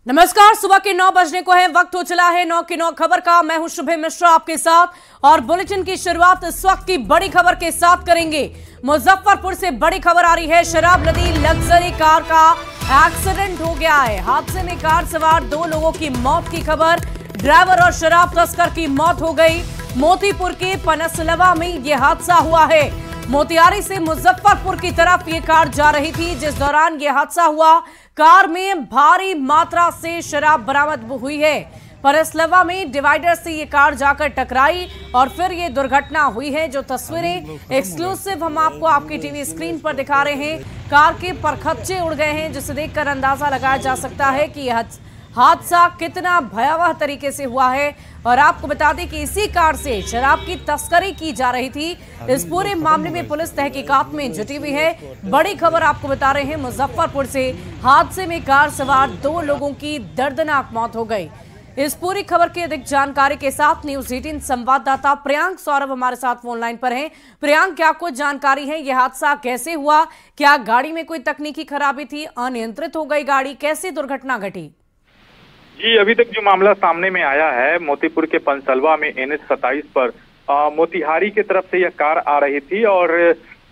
नमस्कार, सुबह के 9 बजने को है। वक्त हो चला है 9 की 9 खबर का। मैं हूं शुभे मिश्रा आपके साथ और बुलेटिन की शुरुआत इस वक्त की बड़ी खबर के साथ करेंगे। मुजफ्फरपुर से बड़ी खबर आ रही है। शराब लदी लग्जरी कार का एक्सीडेंट हो गया है। हादसे में कार सवार 2 लोगों की मौत की खबर। ड्राइवर और शराब तस्कर की मौत हो गई। मोतीपुर के पनसलवा में यह हादसा हुआ है। मोतिहारी से मुजफ्फरपुर की तरफ ये कार जा रही थी, जिस दौरान यह हादसा हुआ। कार में भारी मात्रा से शराब बरामद हुई है। परसलवा में डिवाइडर से ये कार जाकर टकराई और फिर ये दुर्घटना हुई है। जो तस्वीरें एक्सक्लूसिव हम आपको आपकी टीवी स्क्रीन पर दिखा रहे हैं, कार के परखच्चे उड़ गए हैं, जिसे देखकर अंदाजा लगाया जा सकता है कि यह हादसा कितना भयावह तरीके से हुआ है। और आपको बता दें कि इसी कार से शराब की तस्करी की जा रही थी। इस पूरे मामले में पुलिस तहकीकात में जुटी हुई है। बड़ी खबर आपको बता रहे हैं मुजफ्फरपुर से। हादसे में कार सवार 2 लोगों की दर्दनाक मौत हो गई। इस पूरी खबर की अधिक जानकारी के साथ न्यूज 18 संवाददाता प्रियांक सौरभ हमारे साथ फोन लाइन पर हैं। प्रियांक, क्या कुछ जानकारी है? यह हादसा कैसे हुआ? क्या गाड़ी में कोई तकनीकी खराबी थी? अनियंत्रित हो गई गाड़ी? कैसे दुर्घटना घटी? जी, अभी तक जो मामला सामने में आया है, मोतीपुर के पनसलवा में NH 27 पर मोतिहारी की तरफ से यह कार आ रही थी और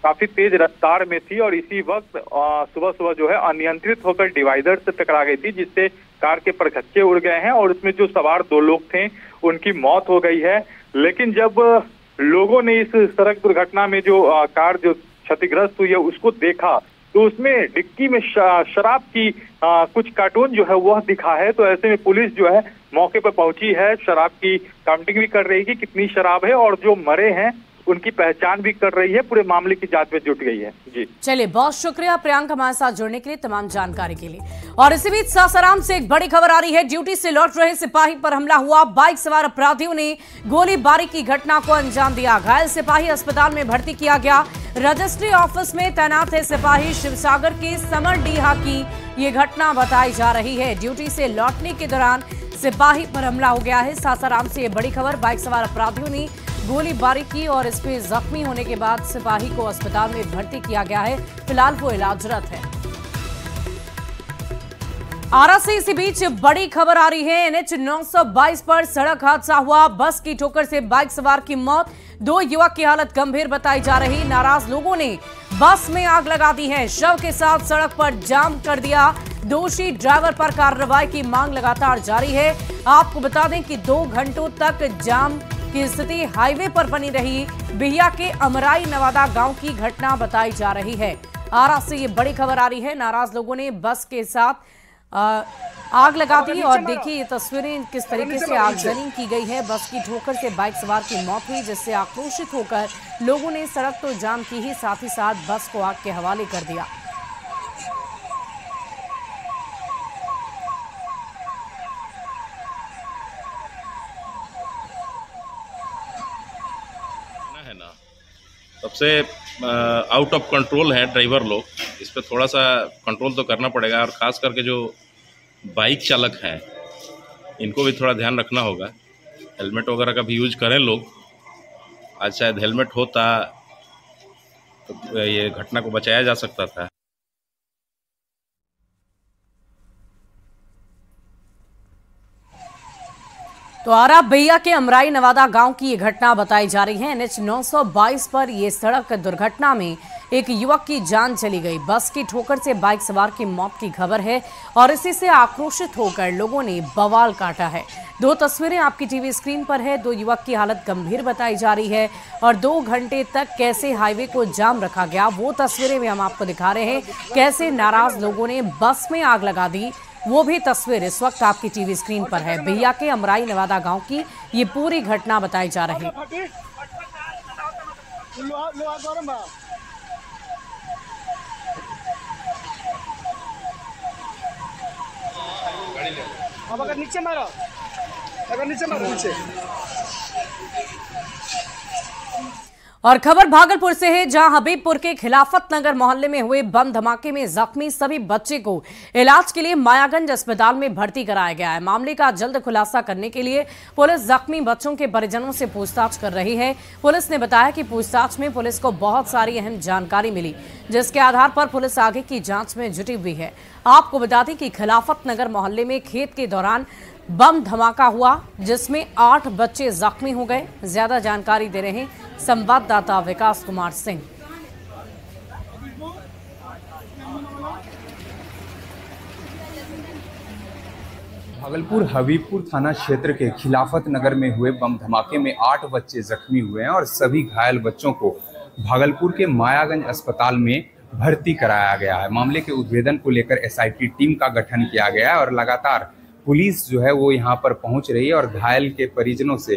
काफी तेज रफ्तार में थी और इसी वक्त सुबह सुबह जो है अनियंत्रित होकर डिवाइडर से टकरा गई थी, जिससे कार के परखच्चे उड़ गए हैं और उसमें जो सवार 2 लोग थे उनकी मौत हो गई है। लेकिन जब लोगों ने इस सड़क दुर्घटना में जो कार जो क्षतिग्रस्त हुई है उसको देखा तो उसमें डिक्की में शराब की कुछ कार्टून जो है वह दिखा है। तो ऐसे में पुलिस जो है मौके पर पहुंची है, शराब की काउंटिंग भी कर रही है कि कितनी शराब है और जो मरे हैं उनकी पहचान भी कर रही है। पूरे मामले की जांच में जुट गई है। जी चलिए, बहुत शुक्रिया प्रियांक हमारे साथ जुड़ने के लिए, तमाम जानकारी के लिए। और इसी बीच सासाराम से एक बड़ी खबर आ रही है। ड्यूटी से लौट रहे सिपाही पर हमला हुआ। बाइक सवार अपराधियों ने गोलीबारी की घटना को अंजाम दिया। घायल सिपाही अस्पताल में भर्ती किया गया। रजिस्ट्री ऑफिस में तैनात है सिपाही। शिवसागर के समरडीहा की ये घटना बताई जा रही है। ड्यूटी से लौटने के दौरान सिपाही पर हमला हो गया है। सासाराम से ये बड़ी खबर। बाइक सवार अपराधियों ने गोलीबारी की और इस पे जख्मी होने के बाद सिपाही को अस्पताल में भर्ती किया गया है। फिलहाल वो इलाजरत है। आरा से इसी बीच बड़ी खबर आ रही है। NH 922 पर सड़क हादसा हुआ। बस की ठोकर से बाइक सवार की मौत। 2 युवक की हालत गंभीर बताई जा रही। नाराज लोगों ने बस में आग लगा दी है। शव के साथ सड़क पर जाम कर दिया। दोषी ड्राइवर पर कार्रवाई की मांग लगातार जारी है। आपको बता दें कि 2 घंटों तक जाम की स्थिति हाईवे पर बनी रही। बिहिया के अमराई नवादा गांव की घटना बताई जा रही है। आरा से ये बड़ी खबर आ रही है। नाराज लोगों ने बस के साथ आग लगा दी और देखिए ये तस्वीरें किस तरीके से आगजनी की गई है। बस की ठोकर से बाइक सवार की मौत हुई, जिससे आक्रोशित होकर लोगों ने सड़क तो जाम की ही, साथ ही साथ बस को आग के हवाले कर दिया। सबसे आउट ऑफ कंट्रोल है ड्राइवर लोग। इस पर थोड़ा सा कंट्रोल तो करना पड़ेगा और ख़ास करके जो बाइक चालक हैं इनको भी थोड़ा ध्यान रखना होगा। हेलमेट वगैरह का भी यूज करें लोग। आज शायद हेलमेट होता तो ये घटना को बचाया जा सकता था। तो आरा बिहिया के अमराई नवादा गांव की ये घटना बताई जा रही है। NH 922 पर यह सड़क दुर्घटना में एक युवक की जान चली गई। बस की ठोकर से बाइक सवार की मौत की खबर है और इसी से आक्रोशित होकर लोगों ने बवाल काटा है। 2 तस्वीरें आपकी टीवी स्क्रीन पर है। 2 युवक की हालत गंभीर बताई जा रही है और 2 घंटे तक कैसे हाईवे को जाम रखा गया वो तस्वीरें भी हम आपको दिखा रहे हैं। कैसे नाराज लोगों ने बस में आग लगा दी वो भी तस्वीर इस वक्त आपकी टीवी स्क्रीन पर है। बिहिया के अमराई नवादा गांव की ये पूरी घटना बताई जा रही है। अगर नीचे मारो, अगर नीचे मारो नीचे। और खबर भागलपुर से है, जहां हबीबपुर के खिलाफत नगर मोहल्ले में हुए बम धमाके में जख्मी सभी बच्चे को इलाज के लिए मायागंज अस्पताल में भर्ती कराया गया है। मामले का जल्द खुलासा करने के लिए पुलिस जख्मी बच्चों के परिजनों से पूछताछ कर रही है। पुलिस ने बताया कि पूछताछ में पुलिस को बहुत सारी अहम जानकारी मिली, जिसके आधार पर पुलिस आगे की जांच में जुटी हुई है। आपको बता दें कि खिलाफत नगर मोहल्ले में खेत के दौरान बम धमाका हुआ, जिसमें 8 बच्चे जख्मी हो गए। ज्यादा जानकारी दे रहे हैं संवाददाता विकास कुमार सिंह। भागलपुर हबीबपुर थाना क्षेत्र के खिलाफत नगर में हुए बम धमाके में 8 बच्चे जख्मी हुए हैं और सभी घायल बच्चों को भागलपुर के मायागंज अस्पताल में भर्ती कराया गया है। मामले के उद्भेदन को लेकर एसआईटी टीम का गठन किया गया है और लगातार पुलिस जो है वो यहाँ पर पहुंच रही है और घायल के परिजनों से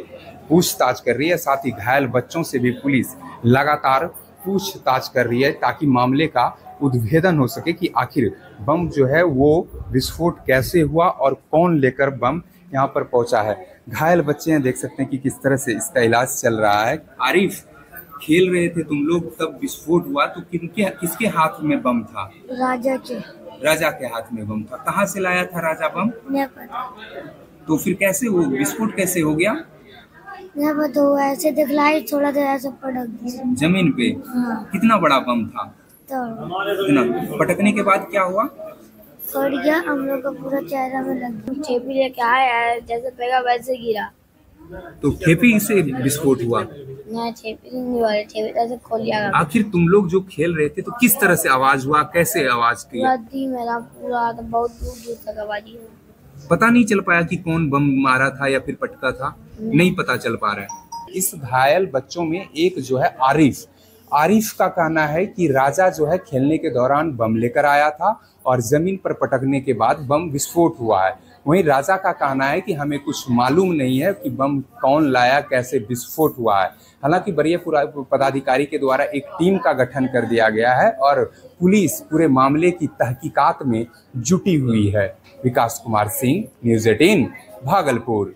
पूछताछ कर रही है। साथ ही घायल बच्चों से भी पुलिस लगातार पूछताछ कर रही है ताकि मामले का उद्भेदन हो सके कि आखिर बम जो है वो विस्फोट कैसे हुआ और कौन लेकर बम यहाँ पर पहुंचा है। घायल बच्चे हैं, देख सकते हैं कि किस तरह से इसका इलाज चल रहा है। आरिफ, खेल रहे थे तुम लोग तब विस्फोट हुआ, तो किसके हाथ में बम था? राजा के हाथ में बम था। कहाँ से लाया था राजा बम? तो फिर कैसे वो विस्फोट कैसे हो गया? तो ऐसे दिखलाई, थोड़ा देर ऐसे पटक जमीन पे। हाँ। कितना बड़ा बम था? तो पटकने के बाद क्या हुआ? फट गया, हम लोग का पूरा चेहरा में लग गया। ठेपी लेके आया, जैसे पेगा वैसे गिरा। तो ठेपी से विस्फोट हुआ? नहीं, ठेपी नहीं वाले, ठेपी ऐसे खोल लिया। आखिर तुम लोग जो खेल रहे थे तो किस तरह से आवाज हुआ, कैसे आवाज की? मेरा पूरा तो बहुत दूर दूर तक आवाज हुआ। पता नहीं चल पाया कि कौन बम मारा था या फिर पटका था? नहीं पता चल पा रहा है। इस घायल बच्चों में एक जो है आरिफ का कहना है कि राजा जो है खेलने के दौरान बम लेकर आया था और जमीन पर पटकने के बाद बम विस्फोट हुआ है। वहीं राजा का कहना है कि हमें कुछ मालूम नहीं है कि बम कौन लाया, कैसे विस्फोट हुआ है। हालांकि वरीय पदाधिकारी के द्वारा एक टीम का गठन कर दिया गया है और पुलिस पूरे मामले की तहकीकात में जुटी हुई है। विकास कुमार सिंह, न्यूज़ 18 भागलपुर।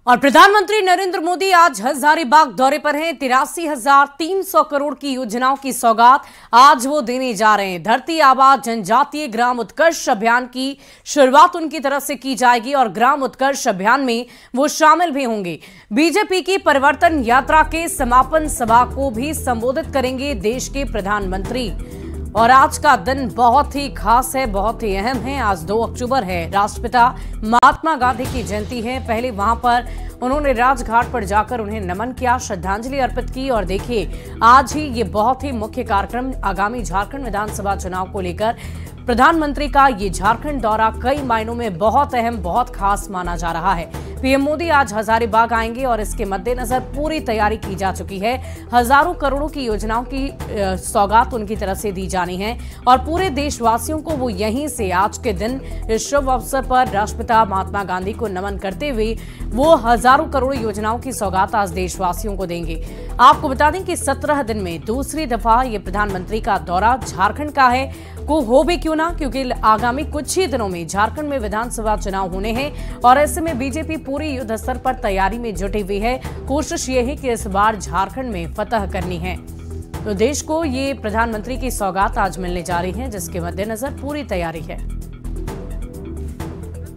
और प्रधानमंत्री नरेंद्र मोदी आज हजारीबाग दौरे पर हैं। 83,300 करोड़ की योजनाओं की सौगात आज वो देने जा रहे हैं। धरती आबा जनजातीय ग्राम उत्कर्ष अभियान की शुरुआत उनकी तरफ से की जाएगी और ग्राम उत्कर्ष अभियान में वो शामिल भी होंगे। बीजेपी की परिवर्तन यात्रा के समापन सभा को भी संबोधित करेंगे देश के प्रधानमंत्री। और आज का दिन बहुत ही खास है, बहुत ही अहम है। आज 2 अक्टूबर है, राष्ट्रपिता महात्मा गांधी की जयंती है। पहले वहां पर उन्होंने राजघाट पर जाकर उन्हें नमन किया, श्रद्धांजलि अर्पित की। और देखिए, आज ही ये बहुत ही मुख्य कार्यक्रम आगामी झारखंड विधानसभा चुनाव को लेकर प्रधानमंत्री का ये झारखंड दौरा कई मायनों में बहुत अहम, बहुत खास माना जा रहा है। पीएम मोदी आज हजारीबाग आएंगे और इसके मद्देनजर पूरी तैयारी की जा चुकी है। हजारों करोड़ों की योजनाओं की सौगात उनकी तरफ से दी जानी है और पूरे देशवासियों को वो यहीं से आज के दिन इस शुभ अवसर पर राष्ट्रपिता महात्मा गांधी को नमन करते हुए वो हजारों करोड़ योजनाओं की सौगात आज देशवासियों को देंगे। आपको बता दें कि 17 दिन में दूसरी दफा ये प्रधानमंत्री का दौरा झारखंड का है, को हो भी क्यों ना, क्योंकि आगामी कुछ ही दिनों में झारखंड में विधानसभा चुनाव होने हैं और ऐसे में बीजेपी पूरी युद्ध स्तर पर तैयारी में जुटी हुई है। कोशिश ये है कि इस बार झारखंड में फतह करनी है। तो देश को ये प्रधानमंत्री की सौगात आज मिलने जा रही है, जिसके मद्देनजर पूरी तैयारी है।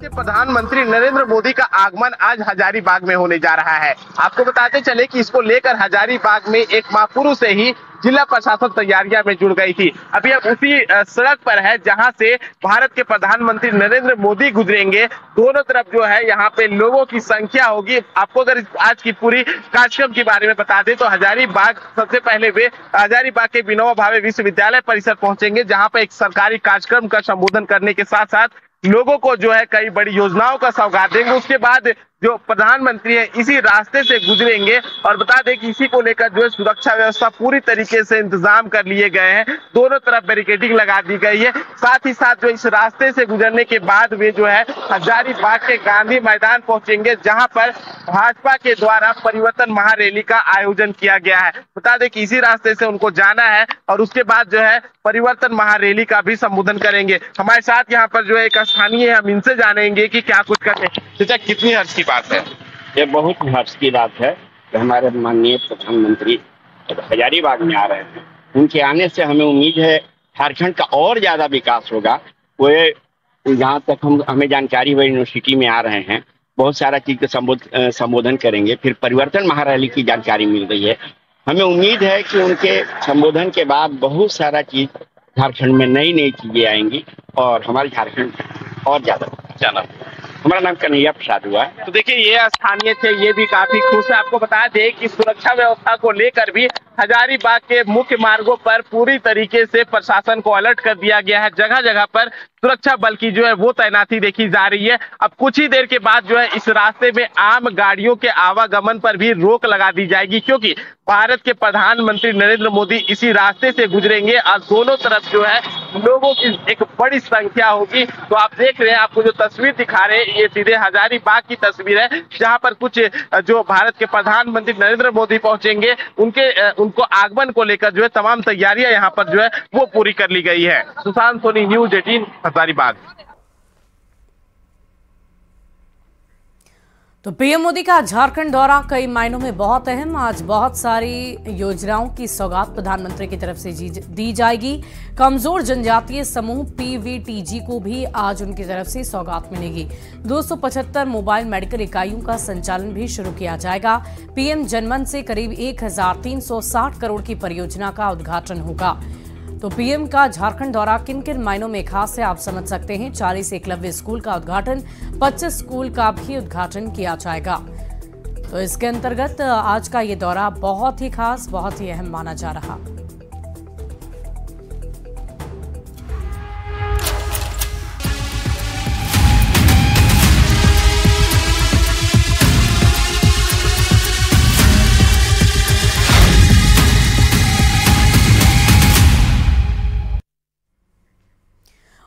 प्रधानमंत्री नरेंद्र मोदी का आगमन आज हजारीबाग में होने जा रहा है। आपको बताते चले कि इसको लेकर हजारीबाग में एक माह पूर्व से ही जिला प्रशासन तैयारियां में जुड़ गई थी। अभी हम उसी सड़क पर है जहां से भारत के प्रधानमंत्री नरेंद्र मोदी गुजरेंगे। दोनों तरफ जो है यहाँ पे लोगों की संख्या होगी। आपको अगर आज की पूरी कार्यक्रम के बारे में बता दें तो हजारीबाग सबसे पहले वे हजारीबाग के विनोबा भावे विश्वविद्यालय परिसर पहुंचेंगे, जहाँ पे एक सरकारी कार्यक्रम का संबोधन करने के साथ साथ लोगों को जो है कई बड़ी योजनाओं का सौगात देंगे। उसके बाद जो प्रधानमंत्री है इसी रास्ते से गुजरेंगे। और बता दें कि इसी को लेकर जो है सुरक्षा व्यवस्था पूरी तरीके से इंतजाम कर लिए गए हैं, दोनों तरफ बैरिकेडिंग लगा दी गई है। साथ ही साथ जो इस रास्ते से गुजरने के बाद वे जो है हजारीबाग के गांधी मैदान पहुंचेंगे, जहां पर भाजपा के द्वारा परिवर्तन महारैली का आयोजन किया गया है। बता दें कि इसी रास्ते से उनको जाना है और उसके बाद जो है परिवर्तन महारैली का भी संबोधन करेंगे। हमारे साथ यहाँ पर जो है एक स्थानीय है, हम इनसे जानेंगे कि क्या कुछ करते हैं। चाचा, कितनी हर्ष की बात है? ये बहुत हर्ष की बात है कि हमारे माननीय प्रधानमंत्री हजारीबाग में आ रहे हैं। उनके आने से हमें उम्मीद है झारखंड का और ज्यादा विकास होगा। वे जहाँ तक हमें जानकारी हुई यूनिवर्सिटी में आ रहे हैं, बहुत सारा चीज का संबोधन करेंगे। फिर परिवर्तन महारैली की जानकारी मिल रही है। हमें उम्मीद है कि उनके संबोधन के बाद बहुत सारा चीज झारखंड में नई नई चीजें आएंगी और हमारे झारखंड और ज्यादा जाना। हमारा नाम कन्हैया प्रसाद हुआ है। तो देखिए, ये स्थानीय थे, ये भी काफी खुश है। आपको बता दें कि सुरक्षा व्यवस्था को लेकर भी हजारीबाग के मुख्य मार्गों पर पूरी तरीके से प्रशासन को अलर्ट कर दिया गया है। जगह जगह पर सुरक्षा बल की जो है वो तैनाती देखी जा रही है। अब कुछ ही देर के बाद जो है इस रास्ते में आम गाड़ियों के आवागमन पर भी रोक लगा दी जाएगी, क्योंकि भारत के प्रधानमंत्री नरेंद्र मोदी इसी रास्ते से गुजरेंगे और दोनों तरफ जो है लोगों की एक बड़ी संख्या होगी। तो आप देख रहे हैं, आपको जो तस्वीर दिखा रहे हैं ये सीधे हजारीबाग की तस्वीर है, जहां पर कुछ जो भारत के प्रधानमंत्री नरेंद्र मोदी पहुंचेंगे उनको आगमन को लेकर जो है तमाम तैयारियां यहाँ पर जो है वो पूरी कर ली गई है। सुशांत सोनी, न्यूज़ 18, हजारीबाग। तो पीएम मोदी का झारखंड दौरा कई मायनों में बहुत अहम। आज बहुत सारी योजनाओं की सौगात प्रधानमंत्री की तरफ से दी जाएगी। कमजोर जनजातीय समूह पीवीटीजी को भी आज उनकी तरफ से सौगात मिलेगी। 275 मोबाइल मेडिकल इकाइयों का संचालन भी शुरू किया जाएगा। पीएम जनमन से करीब 1360 करोड़ की परियोजना का उद्घाटन होगा। तो पीएम का झारखंड दौरा किन किन मायनों में खास है आप समझ सकते हैं। 40 एकलव्य स्कूल का उद्घाटन, 25 स्कूल का भी उद्घाटन किया जाएगा। तो इसके अंतर्गत आज का ये दौरा बहुत ही खास, बहुत ही अहम माना जा रहा।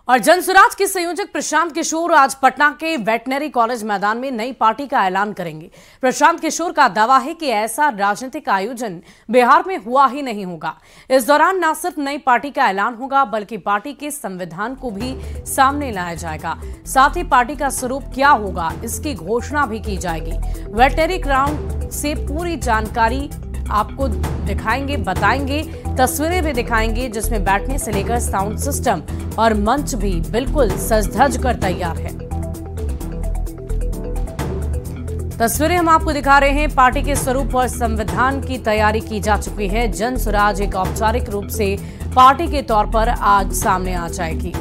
और जनसुराज के संयोजक प्रशांत किशोर आज पटना के वेटनरी कॉलेज मैदान में नई पार्टी का ऐलान करेंगे। प्रशांत किशोर का दावा है कि ऐसा राजनीतिक आयोजन बिहार में हुआ ही नहीं होगा। इस दौरान न सिर्फ नई पार्टी का ऐलान होगा बल्कि पार्टी के संविधान को भी सामने लाया जाएगा। साथ ही पार्टी का स्वरूप क्या होगा इसकी घोषणा भी की जाएगी। वेटनरी ग्राउंड से पूरी जानकारी आपको दिखाएंगे, बताएंगे, तस्वीरें भी दिखाएंगे, जिसमें बैठने से लेकर साउंड सिस्टम और मंच भी बिल्कुल सज धज कर तैयार है। तस्वीरें हम आपको दिखा रहे हैं। पार्टी के स्वरूप और संविधान की तैयारी की जा चुकी है। जनसुराज एक औपचारिक रूप से पार्टी के तौर पर आज सामने आ जाएगी।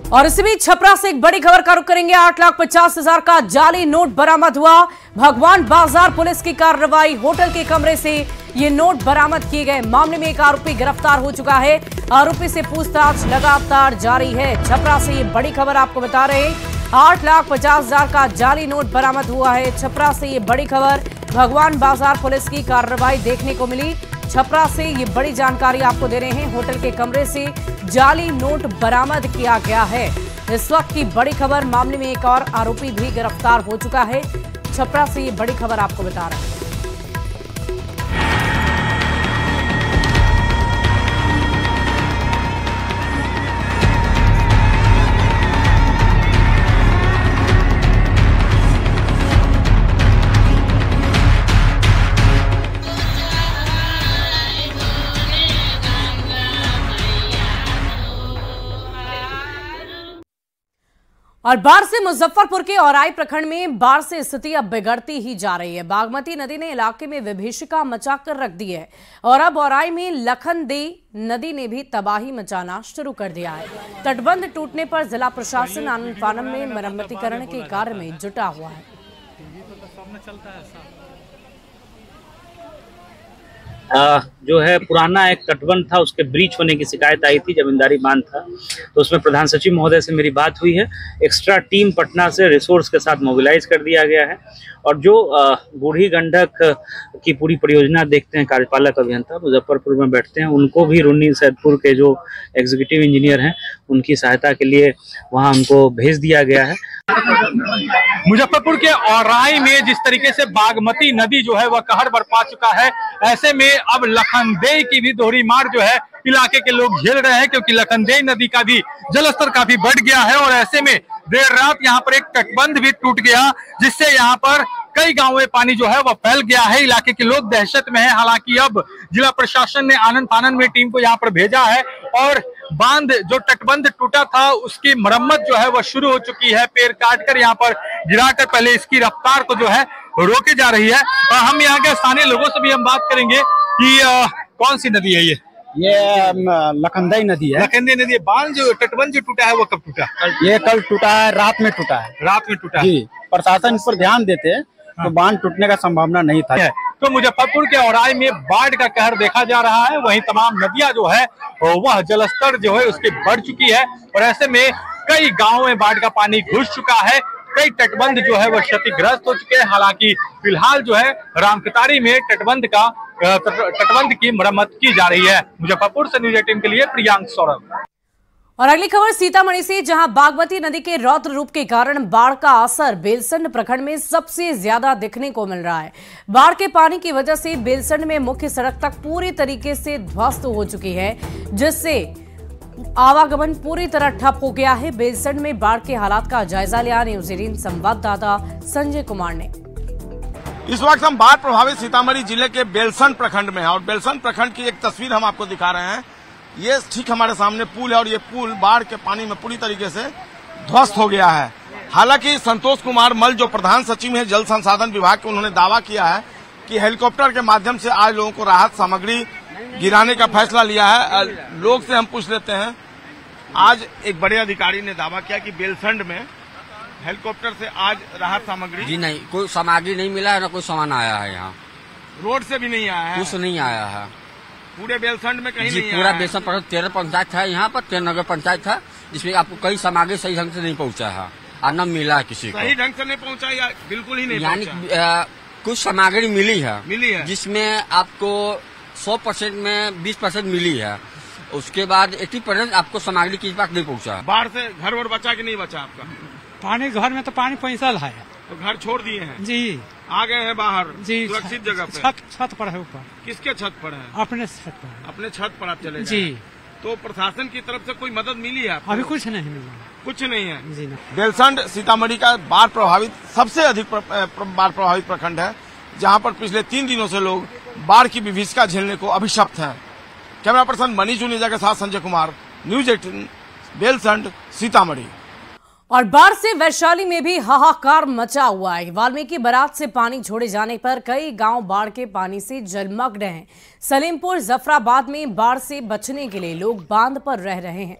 और इसी बीच छपरा से एक बड़ी खबर का रुख करेंगे। 8,50,000 का जाली नोट बरामद हुआ। भगवान बाजार पुलिस की कार्रवाई। होटल के कमरे से ये नोट बरामद किए गए। मामले में एक आरोपी गिरफ्तार हो चुका है। आरोपी से पूछताछ लगातार जारी है। छपरा से ये बड़ी खबर आपको बता रहे हैं। 8,50,000 का जाली नोट बरामद हुआ है। छपरा से ये बड़ी खबर। भगवान बाजार पुलिस की कार्रवाई देखने को मिली। छपरा से ये बड़ी जानकारी आपको दे रहे हैं। होटल के कमरे से जाली नोट बरामद किया गया है। इस वक्त की बड़ी खबर। मामले में एक और आरोपी भी गिरफ्तार हो चुका है। छपरा से ये बड़ी खबर आपको बता रहे हैं। और बाढ़ से मुजफ्फरपुर के औराई प्रखंड में बाढ़ से स्थिति अब बिगड़ती ही जा रही है। बागमती नदी ने इलाके में विभीषिका मचाकर रख दी है और अब औराई में लखनदे नदी ने भी तबाही मचाना शुरू कर दिया है। तटबंध टूटने पर जिला प्रशासन आनन फानन में मरम्मतीकरण के कार्य में जुटा हुआ है। जो है पुराना एक तटबंध था, उसके ब्रीच होने की शिकायत आई थी, जमींदारी बांध था। तो उसमें प्रधान सचिव महोदय से मेरी बात हुई है। एक्स्ट्रा टीम पटना से रिसोर्स के साथ मोबिलाइज कर दिया गया है और जो बूढ़ी गंडक की पूरी परियोजना देखते हैं कार्यपालक अभियंता, मुजफ्फरपुर में बैठते हैं, उनको भी रुन्नी सैदपुर के जो एग्जीक्यूटिव इंजीनियर हैं उनकी सहायता के लिए वहाँ उनको भेज दिया गया है। मुजफ्फरपुर के औराई में जिस तरीके से बागमती नदी जो है वह कहर बरपा चुका है, ऐसे में अब लखनदेई की भी दोहरी मार जो है इलाके के लोग झेल रहे हैं, क्योंकि लखनदेई नदी का भी जलस्तर काफी बढ़ गया है और ऐसे में देर रात यहाँ पर एक तटबंध भी टूट गया, जिससे यहाँ पर कई गांवों में पानी जो है वह फैल गया है। इलाके के लोग दहशत में हैं। हालांकि अब जिला प्रशासन ने आनन फानन में टीम को यहाँ पर भेजा है और बांध जो तटबंध टूटा था उसकी मरम्मत जो है वह शुरू हो चुकी है। पेड़ काटकर यहाँ पर गिराकर पहले इसकी रफ्तार को जो है रोके जा रही है। और हम यहाँ के स्थानीय लोगों से भी हम बात करेंगे कि कौन सी नदी है ये लखनदेई नदी है। लखनदेई नदी है। बांध जो तटबंध जो टूटा है वो कब टूटा? ये कल टूटा है, रात में टूटा है। रात में टूटा जी, प्रशासन इस पर ध्यान देते तो बांध टूटने का संभावना नहीं था। तो मुजफ्फरपुर के औराई में बाढ़ का कहर देखा जा रहा है, वहीं तमाम नदियां जो है वह जलस्तर जो है उसकी बढ़ चुकी है और ऐसे में कई गांवों में बाढ़ का पानी घुस चुका है। कई तटबंध जो है वह क्षतिग्रस्त हो चुके हैं। हालांकि फिलहाल जो है रामकतारी में तटबंध की मरम्मत की जा रही है। मुजफ्फरपुर से न्यूज 18 के लिए प्रियांक सौरभ। और अगली खबर सीतामढ़ी से, जहां बागमती नदी के रौद्र रूप के कारण बाढ़ का असर बेलसंड प्रखंड में सबसे ज्यादा दिखने को मिल रहा है। बाढ़ के पानी की वजह से बेलसंड में मुख्य सड़क तक पूरी तरीके से ध्वस्त हो चुकी है, जिससे आवागमन पूरी तरह ठप हो गया है। बेलसंड में बाढ़ के हालात का जायजा लिया न्यूज 18 संवाददाता संजय कुमार ने। इस वक्त हम बाढ़ प्रभावित सीतामढ़ी जिले के बेलसंड प्रखंड में हैं और बेलसंड प्रखंड की एक तस्वीर हम आपको दिखा रहे हैं। ये ठीक हमारे सामने पुल है और ये पुल बाढ़ के पानी में पूरी तरीके से ध्वस्त हो गया है। हालांकि संतोष कुमार मल जो प्रधान सचिव हैं जल संसाधन विभाग के, उन्होंने दावा किया है कि हेलीकॉप्टर के माध्यम से आज लोगों को राहत सामग्री गिराने का फैसला लिया है। लोग से हम पूछ लेते हैं। आज एक बड़े अधिकारी ने दावा किया कि बेलसंड में हेलीकॉप्टर से आज राहत सामग्री जी नहीं, कोई सामग्री नहीं मिला है, न कोई सामान आया है। यहाँ रोड से भी नहीं आया है, कुछ नहीं आया है। पूरे बेलसंड में कहीं नहीं पूरा बेलसंड पर 13 पंचायत है, यहाँ पर 13 नगर पंचायत है, जिसमें आपको कई सामग्री सही ढंग से नहीं पहुँचा है और न मिला है किसी को। सही ढंग से नहीं पहुँचा या बिल्कुल ही नहीं? यानी कुछ सामग्री मिली है, जिसमें आपको 100% में 20% मिली है। उसके बाद 80% आपको सामग्री किसी पास नहीं पहुँचा। बाढ़ से घर वर बचा कि नहीं बचा आपका? पानी घर में तो पानी पैंसल है, तो घर छोड़ दिए हैं जी, आ गए हैं बाहर जी, सुरक्षित जगह पे। छत पर है ऊपर। किसके छत पर है? अपने छत पर। अपने छत पर आप चले जी। तो प्रशासन की तरफ से कोई मदद मिली है आपको? अभी कुछ नहीं मिला, कुछ नहीं है जी। बेलसंड सीतामढ़ी का बाढ़ प्रभावित सबसे अधिक बाढ़ प्रभावित प्रखंड है, जहां पर पिछले 3 दिनों से लोग बाढ़ की विभीषिका झेलने को अभिशप्त हैं। कैमरा पर्सन मनीष जुनेजा के साथ संजय कुमार, न्यूज 18 बेलसंड सीतामढ़ी। और बाढ़ से वैशाली में भी हाहाकार मचा हुआ है। वाल्मीकि बराज से पानी छोड़े जाने पर कई गांव बाढ़ के पानी से जलमग्न हैं। सलीमपुर जफराबाद में बाढ़ से बचने के लिए लोग बांध पर रह रहे हैं।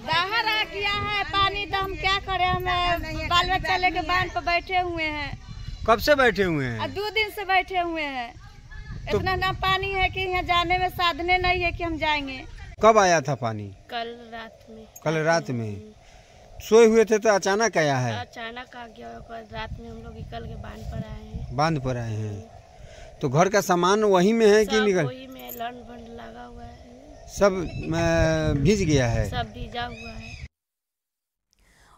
बाहर आ गया है पानी, तो हम क्या करें? हम बाल बच्चा लेके बांध पर बैठे हुए हैं। कब से बैठे हुए हैं? 2 दिन से बैठे हुए हैं। इतना ना पानी है कि यहाँ जाने में साधने नहीं है कि हम जाएंगे। कब आया था पानी? कल रात में। कल रात में सोए हुए थे तो अचानक आया है? अचानक आ गया। रात में हम लोग निकल के बांध पर आए हैं। बांध पर आए हैं तो घर का सामान वहीं में है कि निकल? वहीं में लंड भंड लगा हुआ है, सब भीज गया है, सब भीजा हुआ है।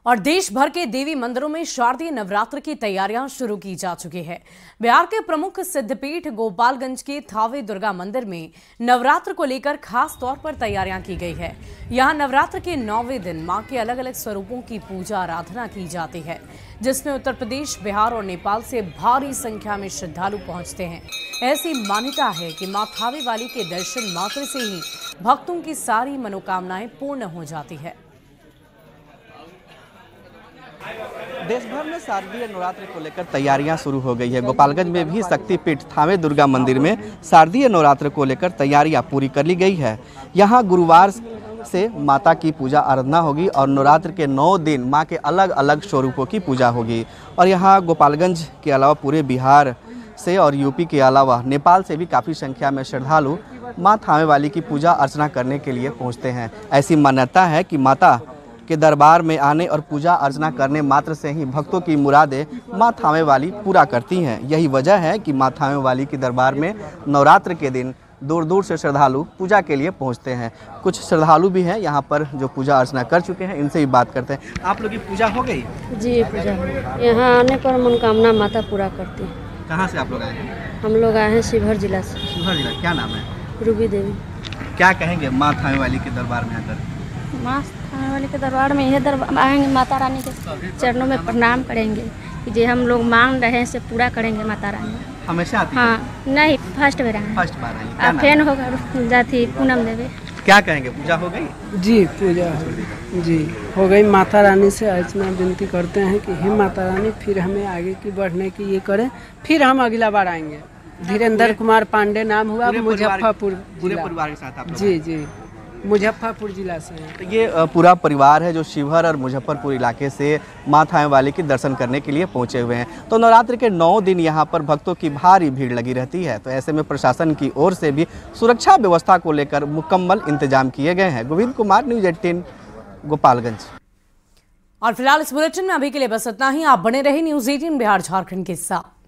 और देश भर के देवी मंदिरों में शारदीय नवरात्र की तैयारियां शुरू की जा चुकी है। बिहार के प्रमुख सिद्धपीठ गोपालगंज के थावे दुर्गा मंदिर में नवरात्र को लेकर खास तौर पर तैयारियां की गई है। यहां नवरात्र के 9वें दिन मां के अलग अलग स्वरूपों की पूजा आराधना की जाती है, जिसमें उत्तर प्रदेश, बिहार और नेपाल से भारी संख्या में श्रद्धालु पहुंचते हैं। ऐसी मान्यता है कि मां थावे वाली के दर्शन मात्र से ही भक्तों की सारी मनोकामनाएं पूर्ण हो जाती है। देश भर में शारदीय नवरात्र को लेकर तैयारियां शुरू हो गई है। गोपालगंज में भी शक्तिपीठ थावे दुर्गा मंदिर में शारदीय नवरात्र को लेकर तैयारियां पूरी कर ली गई है। यहां गुरुवार से माता की पूजा आराधना होगी और नवरात्र के 9 दिन मां के अलग अलग स्वरूपों की पूजा होगी। और यहाँ गोपालगंज के अलावा पूरे बिहार से और यूपी के अलावा नेपाल से भी काफ़ी संख्या में श्रद्धालु मां थामे वाली की पूजा अर्चना करने के लिए पहुंचते हैं। ऐसी मान्यता है कि माता के दरबार में आने और पूजा अर्चना करने मात्र से ही भक्तों की मुरादें मां थामे वाली पूरा करती हैं। यही वजह है कि मां थामे वाली के दरबार में नवरात्र के दिन दूर दूर से श्रद्धालु पूजा के लिए पहुंचते हैं। कुछ श्रद्धालु भी हैं यहाँ पर जो पूजा अर्चना कर चुके हैं, इनसे भी बात करते हैं। आप लोग की पूजा हो गई? जी पूजा यहाँ आने पर मनोकामना माता पूरा करती है। कहाँ से आप लोग आए हैं? हम लोग आए हैं शिवहर जिला से। शिवहर जिला, क्या नाम है? रूबी देवी। क्या कहेंगे माँ थामे वाली के दरबार में आकर? माँ थामे वाली के दरबार में यह दरबार आएंगे, माता रानी के चरणों में प्रणाम करेंगे कि जो हम लोग मांग रहे हैं से पूरा करेंगे माता रानी। हमेशा आती है? हाँ नहीं, फर्स्ट बार आए। फर्स्ट बार आई। फैन होगा जाती पूनम देवी। क्या कहेंगे, पूजा हो गई? जी पूजा जी हो गई। माता रानी से अर्चना विनती करते हैं कि हे माता रानी फिर हमें आगे की बढ़ने की ये करें, फिर हम अगला बार आएंगे। धीरेन्द्र कुमार पांडे नाम हुआ, मुजफ्फरपुर जिला। परिवार के साथ आप? जी जी मुजफ्फरपुर जिला से हैं। तो ये पूरा परिवार है जो शिवहर और मुजफ्फरपुर इलाके से मां थामे वाली के दर्शन करने के लिए पहुंचे हुए हैं। तो नवरात्र के 9 दिन यहां पर भक्तों की भारी भीड़ लगी रहती है। तो ऐसे में प्रशासन की ओर से भी सुरक्षा व्यवस्था को लेकर मुकम्मल इंतजाम किए गए हैं। गोविंद कुमार, न्यूज़ 18 गोपालगंज। और फिलहाल इस बुलेटिन में अभी के लिए बस इतना ही। आप बने रहे न्यूज़ 18 बिहार झारखंड के साथ।